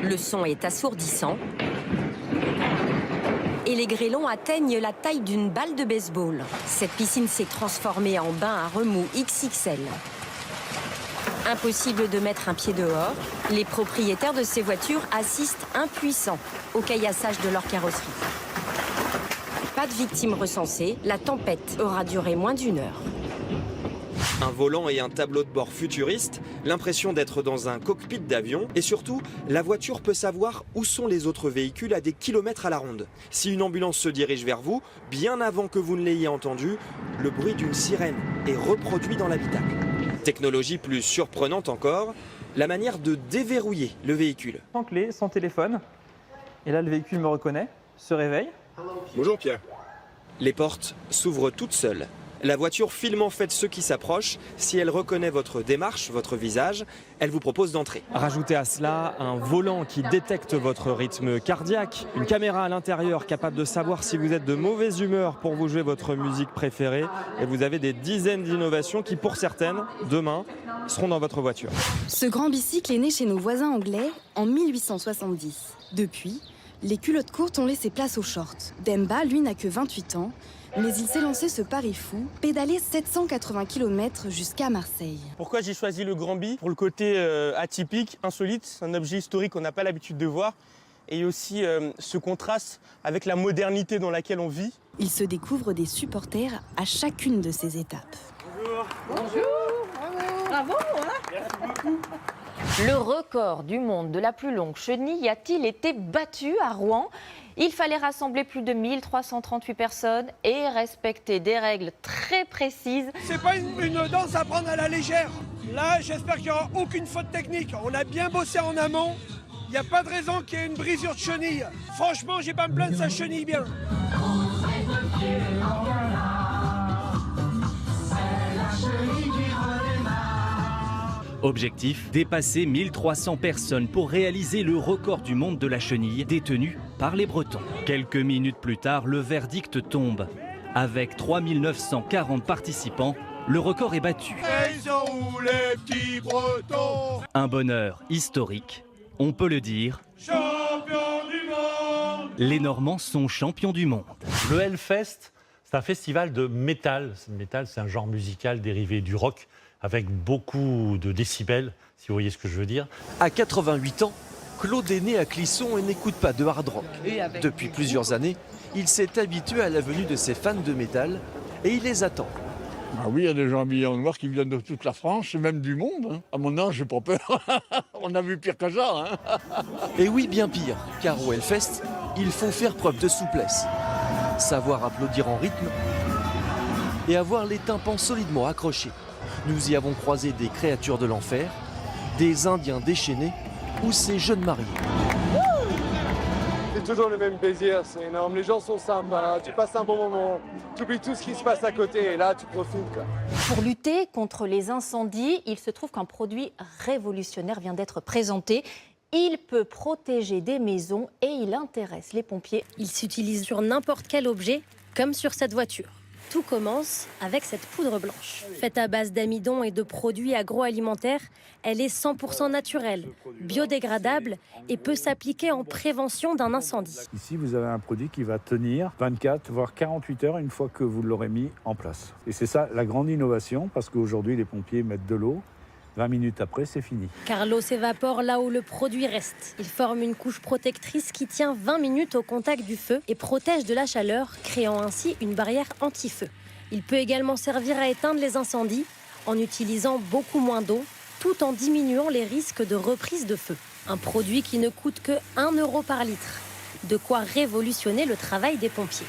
Le son est assourdissant et les grêlons atteignent la taille d'une balle de baseball. Cette piscine s'est transformée en bain à remous XXL. Impossible de mettre un pied dehors, les propriétaires de ces voitures assistent impuissants au caillassage de leur carrosserie. Pas de victimes recensées, la tempête aura duré moins d'1 heure. Un volant et un tableau de bord futuriste, l'impression d'être dans un cockpit d'avion et surtout, la voiture peut savoir où sont les autres véhicules à des kilomètres à la ronde. Si une ambulance se dirige vers vous, bien avant que vous ne l'ayez entendu, le bruit d'une sirène est reproduit dans l'habitacle. Technologie plus surprenante encore, la manière de déverrouiller le véhicule. Sans clé, sans téléphone. Et là, le véhicule me reconnaît, se réveille. Bonjour Pierre. Les portes s'ouvrent toutes seules. La voiture filme en fait ceux qui s'approchent. Si elle reconnaît votre démarche, votre visage, elle vous propose d'entrer. Rajoutez à cela un volant qui détecte votre rythme cardiaque, une caméra à l'intérieur capable de savoir si vous êtes de mauvaise humeur pour vous jouer votre musique préférée. Et vous avez des dizaines d'innovations qui, pour certaines, demain, seront dans votre voiture. Ce grand bicycle est né chez nos voisins anglais en 1870. Depuis, les culottes courtes ont laissé place aux shorts. Demba, lui, n'a que 28 ans. Mais il s'est lancé ce pari fou, pédaler 780 km jusqu'à Marseille. Pourquoi j'ai choisi le Grand Bi? Pour le côté atypique, insolite, un objet historique qu'on n'a pas l'habitude de voir. Et aussi ce contraste avec la modernité dans laquelle on vit. Il se découvre des supporters à chacune de ces étapes. Bonjour. Bonjour. Bravo. Merci beaucoup. Le record du monde de la plus longue chenille a-t-il été battu à Rouen? Il fallait rassembler plus de 1338 personnes et respecter des règles très précises. C'est pas une danse à prendre à la légère. Là, j'espère qu'il n'y aura aucune faute technique. On a bien bossé en amont. Il n'y a pas de raison qu'il y ait une brisure de chenille. Franchement, j'ai pas à me plaindre, ça chenille bien. Objectif, dépasser 1300 personnes pour réaliser le record du monde de la chenille détenu par les Bretons. Quelques minutes plus tard, le verdict tombe. Avec 3940 participants, le record est battu. Et ils sont où les petits Bretons? Un bonheur historique, on peut le dire. Champions du monde! Les Normands sont champions du monde. Le Hellfest, c'est un festival de métal. Le métal, c'est un genre musical dérivé du rock, avec beaucoup de décibels, si vous voyez ce que je veux dire. À 88 ans, Claude est né à Clisson et n'écoute pas de hard rock. Depuis plusieurs années, il s'est habitué à la venue de ses fans de métal et il les attend. Ah oui, il y a des gens habillés en noir qui viennent de toute la France et même du monde. À mon âge, j'ai pas peur. On a vu pire que ça. Et oui, bien pire, car au Hellfest, il faut faire preuve de souplesse, savoir applaudir en rythme et avoir les tympans solidement accrochés. Nous y avons croisé des créatures de l'enfer, des Indiens déchaînés ou ces jeunes mariés. C'est toujours le même plaisir, c'est énorme. Les gens sont sympas, tu passes un bon moment, tu oublies tout ce qui se passe à côté et là tu profites, quoi. Pour lutter contre les incendies, il se trouve qu'un produit révolutionnaire vient d'être présenté. Il peut protéger des maisons et il intéresse les pompiers. Il s'utilise sur n'importe quel objet, comme sur cette voiture. Tout commence avec cette poudre blanche. Faite à base d'amidon et de produits agroalimentaires, elle est 100% naturelle, biodégradable et peut s'appliquer en prévention d'un incendie. Ici, vous avez un produit qui va tenir 24 voire 48 heures une fois que vous l'aurez mis en place. Et c'est ça la grande innovation, parce qu'aujourd'hui, les pompiers mettent de l'eau. 20 minutes après, c'est fini. Car l'eau s'évapore là où le produit reste. Il forme une couche protectrice qui tient 20 minutes au contact du feu et protège de la chaleur, créant ainsi une barrière anti-feu. Il peut également servir à éteindre les incendies en utilisant beaucoup moins d'eau, tout en diminuant les risques de reprise de feu. Un produit qui ne coûte que 1 € par litre. De quoi révolutionner le travail des pompiers.